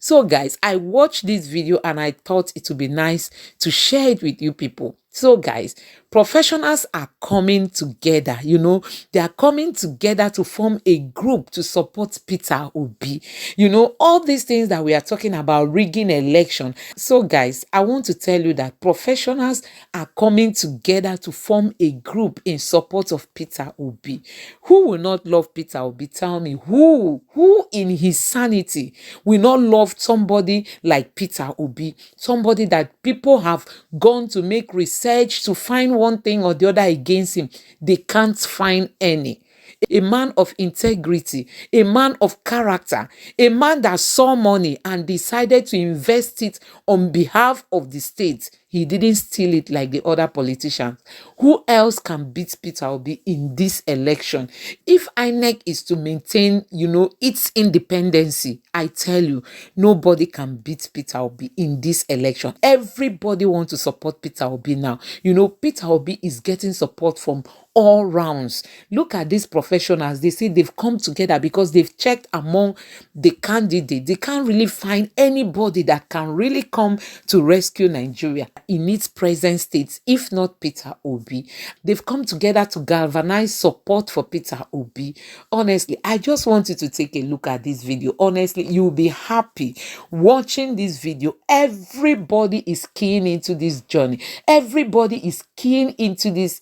So guys, I watched this video and I thought it would be nice to share it with you people. So guys, professionals are coming together, they are coming together to form a group to support Peter Obi. All these things that we are talking about, rigging election. So guys, I want to tell you that professionals are coming together to form a group in support of Peter Obi. Who will not love Peter Obi? Tell me, who in his sanity will not love somebody like Peter Obi? Somebody that people have gone to make research to find one thing or the other against him. They can't find any. A man of integrity, a man of character, a man that saw money and decided to invest it on behalf of the state. He didn't steal it like the other politicians. Who else can beat Peter Obi in this election? If INEC is to maintain, its independency, I tell you, nobody can beat Peter Obi in this election. Everybody wants to support Peter Obi now. Peter Obi is getting support from all rounds. Look at these professionals. They say they've come together because they've checked among the candidates. They can't really find anybody that can really come to rescue Nigeria in its present state, if not Peter Obi. They've come together to galvanize support for Peter Obi. Honestly, I just want you to take a look at this video. Honestly, you'll be happy watching this video. Everybody is keen into this journey. Everybody is keen into this,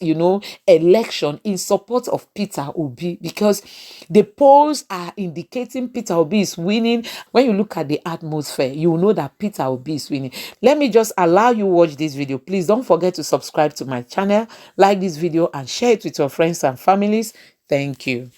election in support of Peter Obi, because the polls are indicating Peter Obi is winning. When you look at the atmosphere, you will know that Peter Obi is winning. Let me just allow you watch this video. Please don't forget to subscribe to my channel, like this video, and share it with your friends and families. Thank you.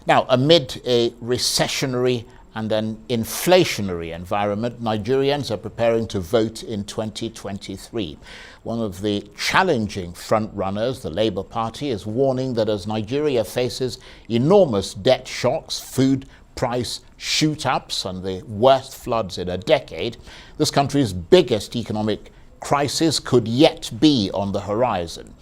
Now, amid a recessionary and an inflationary environment, Nigerians are preparing to vote in 2023. One of the challenging frontrunners, the Labour Party, is warning that as Nigeria faces enormous debt shocks, food price shoot-ups, and the worst floods in a decade, this country's biggest economic crisis could yet be on the horizon.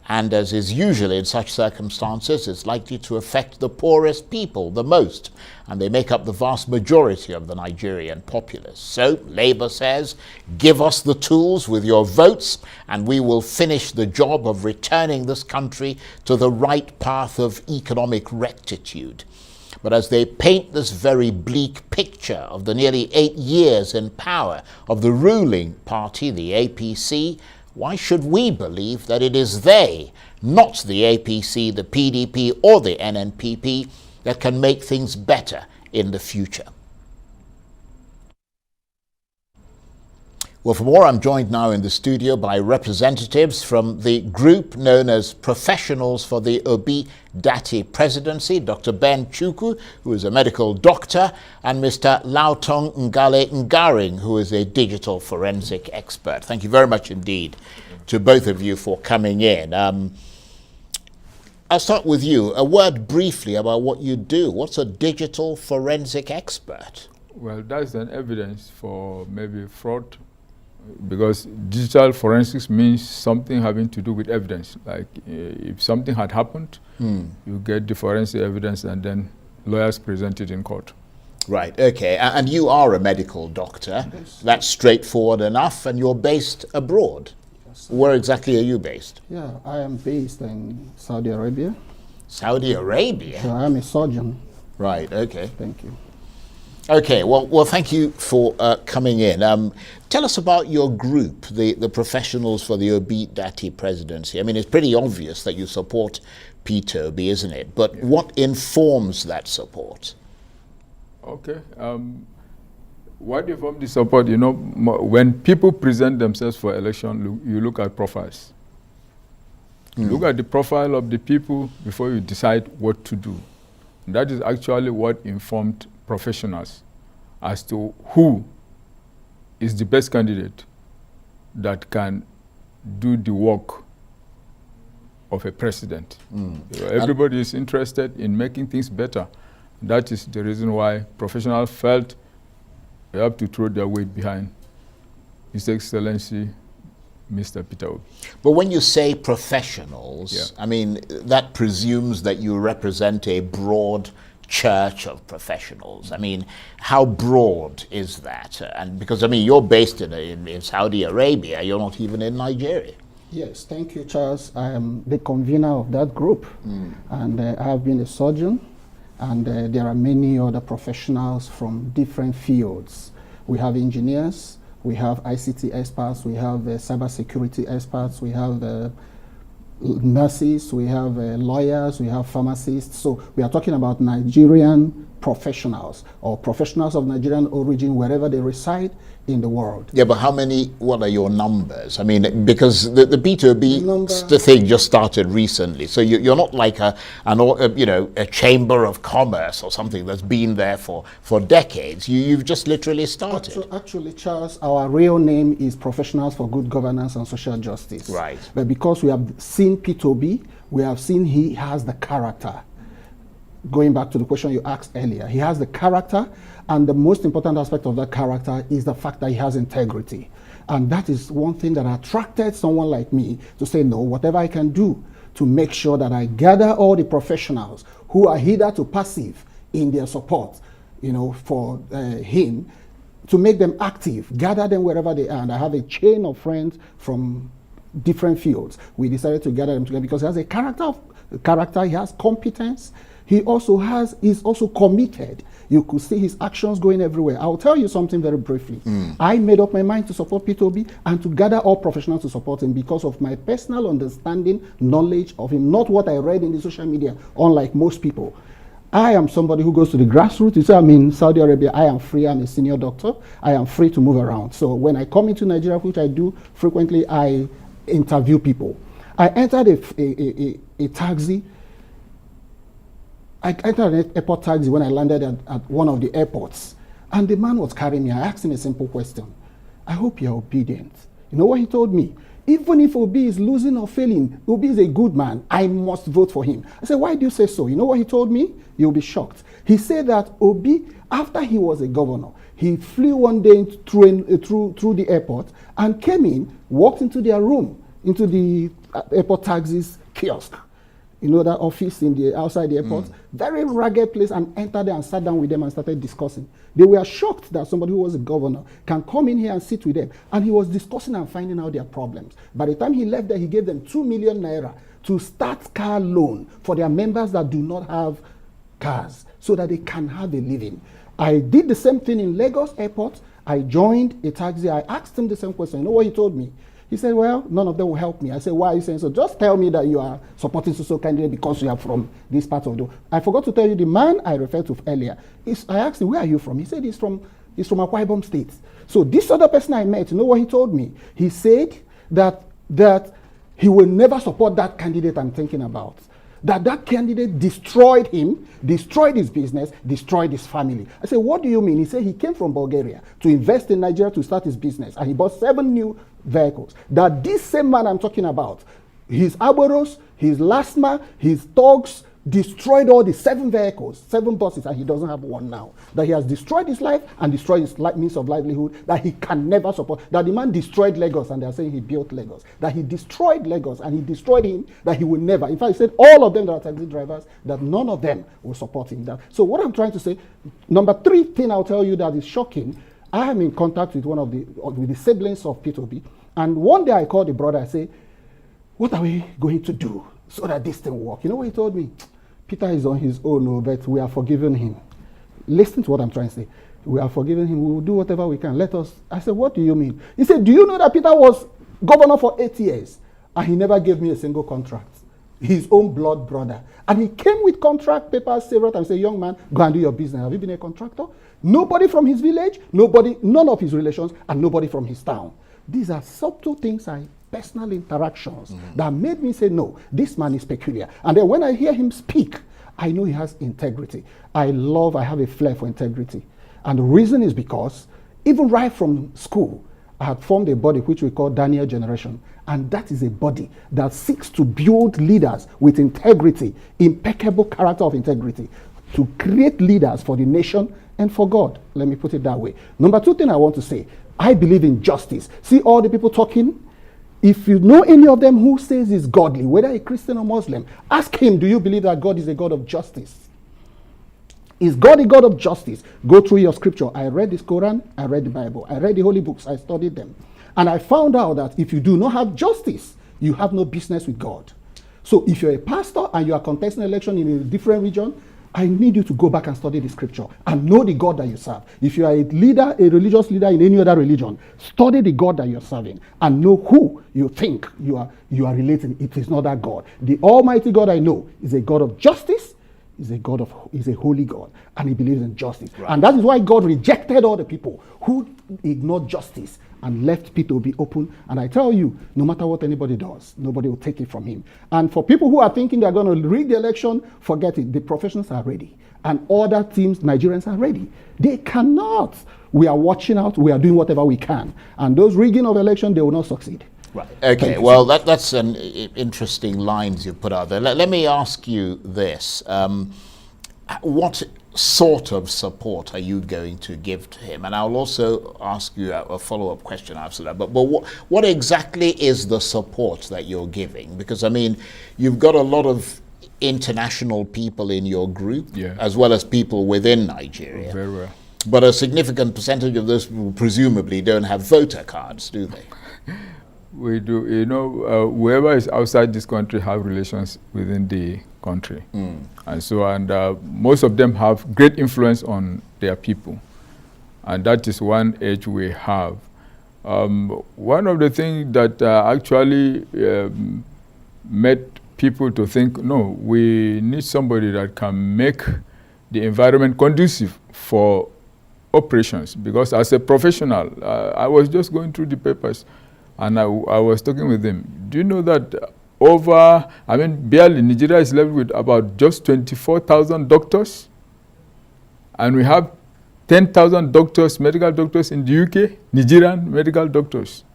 And as is usual in such circumstances, it's likely to affect the poorest people the most, and they make up the vast majority of the Nigerian populace. So Labour says, give us the tools with your votes, and we will finish the job of returning this country to the right path of economic rectitude. But as they paint this very bleak picture of the nearly 8 years in power of the ruling party, the APC, why should we believe that it is they, not the APC, the PDP, or the NNPP, that can make things better in the future? Well, for more, I'm joined now in the studio by representatives from the group known as Professionals for the Obi Dati Presidency, Dr. Ben Chukwu, who is a medical doctor, and Mr. Lautong Ngale Ngaring, who is a digital forensic expert. Thank you very much indeed to both of you for coming in. I'll start with you. A word briefly about what you do. What's a digital forensic expert? Well, that's an evidence for maybe fraud, because digital forensics means something having to do with evidence. Like if something had happened, you get the forensic evidence and then lawyers present it in court. Right, okay. And you are a medical doctor. Yes. That's straightforward enough, and you're based abroad. Yes. Where exactly are you based? Yeah, I am based in Saudi Arabia. Saudi Arabia? So I am a surgeon. Right, okay. Thank you. Okay, well, thank you for coming in. Tell us about your group, the Professionals for the Obi Dati Presidency. I mean, it's pretty obvious that you support Peter Obi, isn't it? But what informs that support? Okay. What informs the support, when people present themselves for election, you look at profiles. You look at the profile of the people before you decide what to do. And that is actually what informed professionals as to who is the best candidate that can do the work of a president. Everybody is interested in making things better. That is the reason why professionals felt they have to throw their weight behind His Excellency Mr. Peter Obi. But when you say professionals, Yeah. I mean, that presumes that you represent a broad church of professionals. I mean, how broad is that? And because, I mean, you're based in Saudi Arabia, you're not even in Nigeria. Yes, thank you, Charles. I am the convener of that group, and I have been a surgeon, and there are many other professionals from different fields. We have engineers, we have ICT experts, we have cybersecurity experts, we have nurses, we have lawyers, we have pharmacists. So we are talking about Nigerian professionals or professionals of Nigerian origin wherever they reside in the world. Yeah, but what are your numbers? I mean, because the B2B the thing just started recently, so you're not like a chamber of commerce or something that's been there for decades. You've just literally started. Actually, Charles, our real name is Professionals for Good Governance and Social Justice. Right. But because we have seen P2B, we have seen he has the character. Going back to the question you asked earlier, he has the character, and the most important aspect of that character is the fact that he has integrity. And that is one thing that attracted someone like me to say, no, whatever I can do to make sure that I gather all the professionals who are hitherto passive in their support, for him, to make them active, gather them wherever they are. And I have a chain of friends from different fields. We decided to gather them together because he has a character, he has competence. He also is also committed. You could see his actions going everywhere. I'll tell you something very briefly. I made up my mind to support P2B and to gather all professionals to support him because of my personal understanding, knowledge of him, not what I read in the social media, unlike most people. I am somebody who goes to the grassroots. You say I'm in Saudi Arabia, I am free, I'm a senior doctor. I am free to move around. So when I come into Nigeria, which I do frequently, I interview people. I entered a taxi. I entered an airport taxi when I landed at one of the airports, and the man was carrying me. I asked him a simple question. I hope you're obedient. You know what he told me? Even if Obi is losing or failing, Obi is a good man. I must vote for him. I said, why do you say so? You know what he told me? You'll be shocked. He said that Obi, after he was a governor, he flew one day through the airport and came in, walked into their room, into the airport taxi's kiosk. You know that office outside the airport? Very ragged place, and entered there and sat down with them and started discussing. They were shocked that somebody who was a governor can come in here and sit with them. And he was discussing and finding out their problems. By the time he left there, he gave them 2 million naira to start car loan for their members that do not have cars so that they can have a living. I did the same thing in Lagos airport. I joined a taxi. I asked him the same question. You know what he told me? He said, well, none of them will help me. I said, why are you saying so? Just tell me that you are supporting so candidate because you are from this part of the... I forgot to tell you the man I referred to earlier. I asked him, where are you from? He said he's from Akwa Ibom State. So this other person I met, you know what he told me? He said that he will never support that candidate I'm thinking about. That candidate destroyed him, destroyed his business, destroyed his family. I said, what do you mean? He said he came from Bulgaria to invest in Nigeria to start his business, and he bought 7 new vehicles. That this same man I'm talking about, his Aboros, his Lasma, his Dogs, destroyed all the 7 vehicles, 7 buses, and he doesn't have one now. That he has destroyed his life and destroyed his means of livelihood, that he can never support. That the man destroyed Lagos, and they're saying he built Lagos. That he destroyed Lagos, and he destroyed him, that he will never. In fact, he said all of them that are taxi drivers, that none of them will support him. So what I'm trying to say, number 3 thing I'll tell you that is shocking, I am in contact with with the siblings of P2B, and one day I called the brother, I say, what are we going to do so that this thing will work? You know what he told me? Peter is on his own, but we are forgiving him. Listen to what I'm trying to say. We are forgiving him. We will do whatever we can. I said, what do you mean? He said, do you know that Peter was governor for 8 years and he never gave me a single contract? His own blood brother. And he came with contract papers several times. Say, young man, go and do your business. Have you been a contractor? Nobody from his village, none of his relations, and nobody from his town. These are subtle things personal interactions that made me say, no, this man is peculiar. And then when I hear him speak, I know he has integrity. I have a flair for integrity. And the reason is because even right from school, I had formed a body which we call Daniel Generation. And that is a body that seeks to build leaders with integrity, impeccable character of integrity, to create leaders for the nation and for God. Let me put it that way. Number 2 thing I want to say, I believe in justice. See all the people talking? If you know any of them who says is godly, whether a Christian or Muslim, ask him, do you believe that God is a God of justice? Is God a God of justice? Go through your scripture. I read this Quran, I read the Bible, I read the holy books, I studied them. And I found out that if you do not have justice, you have no business with God. So if you're a pastor and you are contesting an election in a different region, I need you to go back and study the scripture and know the God that you serve. If you are a leader, a religious leader in any other religion, study the God that you're serving and know who you think you are relating. It is not that God. The Almighty God I know is a God of justice, is a holy God, and he believes in justice. Right. And that is why God rejected all the people who ignored justice and left Peter to be open. And I tell you, no matter what anybody does, nobody will take it from him. And for people who are thinking they're going to rig the election, forget it. The professionals are ready. And other teams, Nigerians are ready. They cannot. We are watching out. We are doing whatever we can. And those rigging of election, they will not succeed. Right. Okay. Well, that's an interesting lines you put out there. Let me ask you this: what sort of support are you going to give to him? And I'll also ask you a follow-up question after that. But what exactly is the support that you're giving? Because I mean, you've got a lot of international people in your group, as well as people within Nigeria. Very well. But a significant percentage of those people presumably don't have voter cards, do they? We do. You know, whoever is outside this country have relations within the country. And so, most of them have great influence on their people. And that is one edge we have. One of the things that actually made people to think, no, we need somebody that can make the environment conducive for operations. Because as a professional, I was just going through the papers, and I was talking with him. Do you know that barely Nigeria is left with about just 24,000 doctors? And we have 10,000 doctors, medical doctors in the UK, Nigerian medical doctors.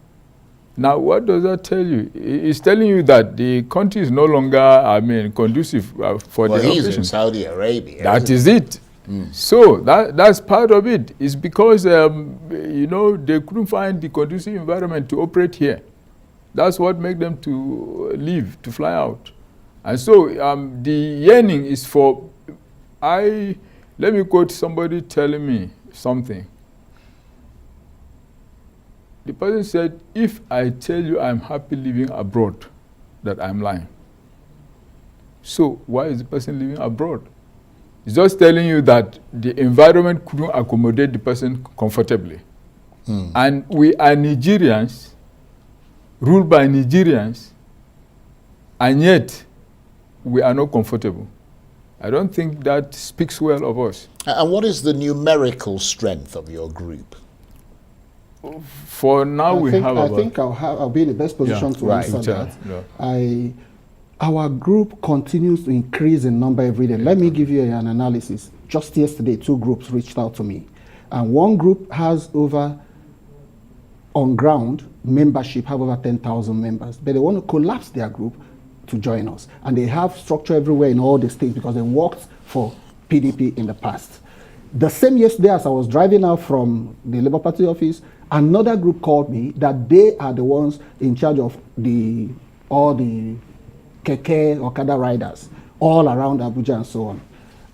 Now, what does that tell you? It's telling you that the country is no longer, conducive for the operations. He's in Saudi Arabia. That is it. So that's part of it. It's because they couldn't find the conducive environment to operate here. That's what made them to leave, to fly out. And so the yearning is for, let me quote somebody telling me something. The person said, if I tell you I'm happy living abroad, that I'm lying. So why is the person living abroad? It's just telling you that the environment couldn't accommodate the person comfortably. And we are Nigerians, ruled by Nigerians, and yet we are not comfortable. I don't think that speaks well of us. And what is the numerical strength of your group? For now, I think I'll be in the best position to answer that. Our group continues to increase in number every day. Let me give you an analysis. Just yesterday, 2 groups reached out to me. And one group has over, on ground, membership, have over 10,000 members. But they want to collapse their group to join us. And they have structure everywhere in all the states because they worked for PDP in the past. The same yesterday as I was driving out from the Labour Party office, another group called me that they are the ones in charge of all the Keke, Okada riders all around Abuja and so on.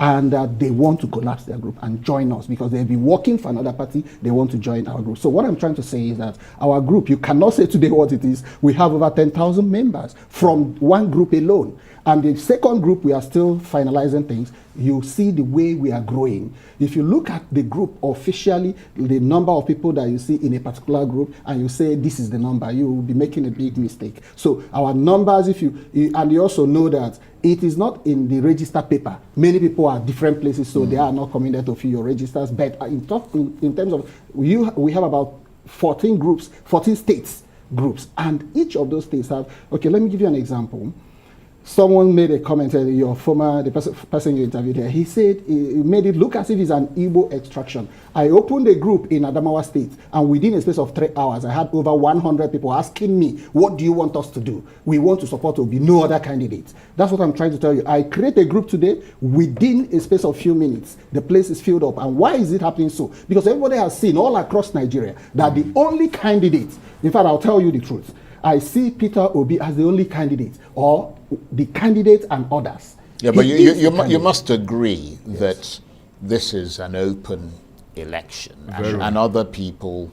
And they want to collapse their group and join us because they've been working for another party. They want to join our group. So what I'm trying to say is that our group, you cannot say today what it is. We have over 10,000 members from one group alone. And the second group, we are still finalizing things. You see the way we are growing. If you look at the group officially, the number of people that you see in a particular group, and you say this is the number, you will be making a big mistake. So our numbers, and you also know that it is not in the register paper. Many people are different places, so they are not coming there to fill your registers. But in terms of, we have about 14 states groups, and each of those states have, okay, let me give you an example. Someone made a comment, the person you interviewed here, he said, he made it look as if it's an Igbo extraction. I opened a group in Adamawa State, and within a space of 3 hours, I had over 100 people asking me, what do you want us to do? We want to support Obi, no other candidate. That's what I'm trying to tell you. I create a group today, within a space of few minutes, the place is filled up. And why is it happening so? Because everybody has seen all across Nigeria that the only candidate, in fact, I'll tell you the truth, I see Peter Obi as the only candidate, or the candidate and others. Yeah, but He you, is you, the you candidate. must agree that this is an open election, Very and other people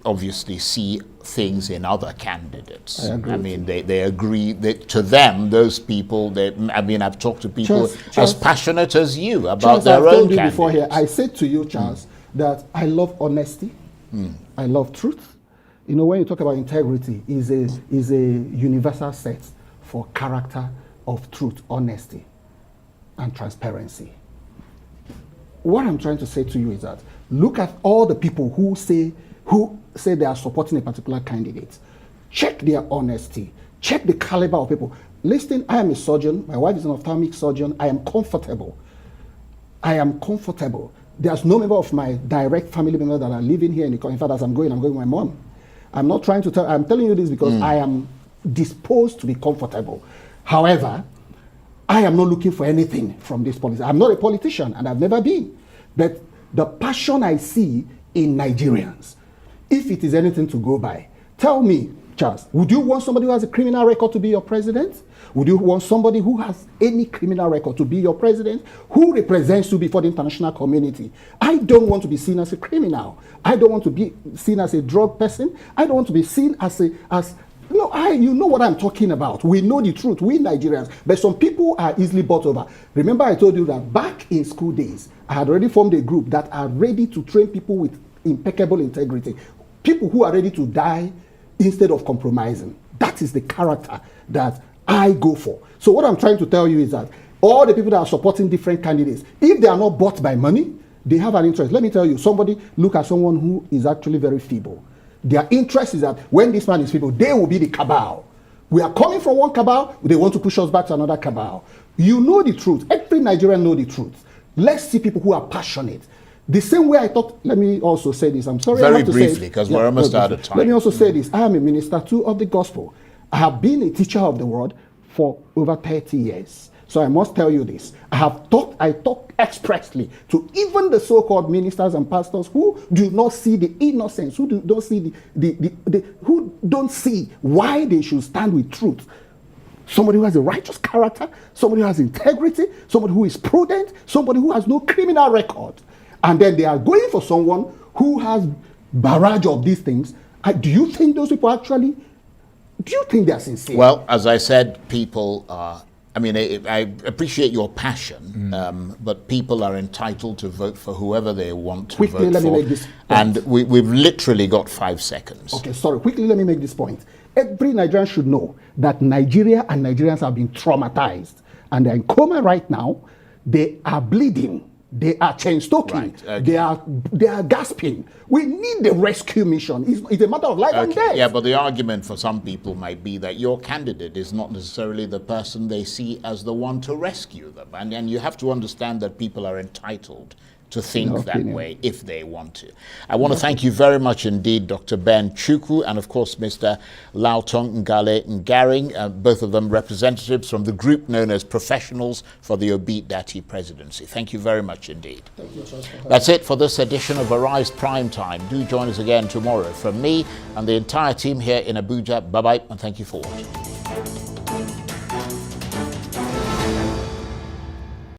obviously see things in other candidates. I agree with mean, they agree that to them, those people, I mean, I've talked to people Charles, as passionate as you about Charles, their I've own told you candidates. before here, I said to you, Charles, that I love honesty, I love truth. You know, when you talk about integrity, is a universal set for character of truth, honesty, and transparency. What I'm trying to say to you is that look at all the people who say they are supporting a particular candidate. Check their honesty. Check the caliber of people. Listen, I am a surgeon. My wife is an ophthalmic surgeon. I am comfortable. There's no member of my direct family members that are living here in the country. In fact, as I'm going with my mom. I'm telling you this because I am disposed to be comfortable. However, I am not looking for anything from this policy. I'm not a politician, and I've never been. But the passion I see in Nigerians, if it is anything to go by, tell me, Charles, would you want somebody who has a criminal record to be your president? Would you want somebody who has any criminal record to be your president? Who represents you before the international community? I don't want to be seen as a criminal. I don't want to be seen as a drug person. I don't want to be seen you know what I'm talking about. We know the truth, we Nigerians. But some people are easily bought over. Remember I told you that back in school days, I had already formed a group that are ready to train people with impeccable integrity. People who are ready to die instead of compromising. That is the character that I go for. So what I'm trying to tell you is that all the people that are supporting different candidates, if they are not bought by money, they have an interest. Let me tell you, look at someone who is actually very feeble. Their interest is that when this man is feeble, they will be the cabal. We are coming from one cabal, they want to push us back to another cabal. You know the truth. Every Nigerian know the truth. Let's see people who are passionate. The same way I thought, let me also say this. I'm sorry. Very briefly, because we're almost out of time. Let me also say this. I am a minister too of the gospel. I have been a teacher of the word for over 30 years. So I must tell you this. I talk expressly to even the so-called ministers and pastors who do not see the innocence, who don't see who don't see why they should stand with truth. Somebody who has a righteous character, somebody who has integrity, somebody who is prudent, somebody who has no criminal record. And then they are going for someone who has barrage of these things. Do you think those people actually, do you think they're sincere? Well, as I said, people are, I appreciate your passion, but people are entitled to vote for whoever they want to Quickly, vote let for. me make this point. And we've literally got 5 seconds. Okay, sorry. Quickly, let me make this point. Every Nigerian should know that Nigeria and Nigerians have been traumatized. And they're in coma right now. They are bleeding. They are chain stoking. Right, okay. They are gasping. We need the rescue mission. It's a matter of life and death. Yeah, but the argument for some people might be that your candidate is not necessarily the person they see as the one to rescue them. And you have to understand that people are entitled to think that way if they want to. I want to thank you very much indeed, Dr. Ben Chukwu, and of course Mr. Lautong Ngale Ngaring, both of them representatives from the group known as Professionals for the Obi Dati Presidency. Thank you very much indeed. Thank you, Charles. That's it for this edition of Arise Prime Time. Do join us again tomorrow. From me and the entire team here in Abuja, bye-bye and thank you for watching.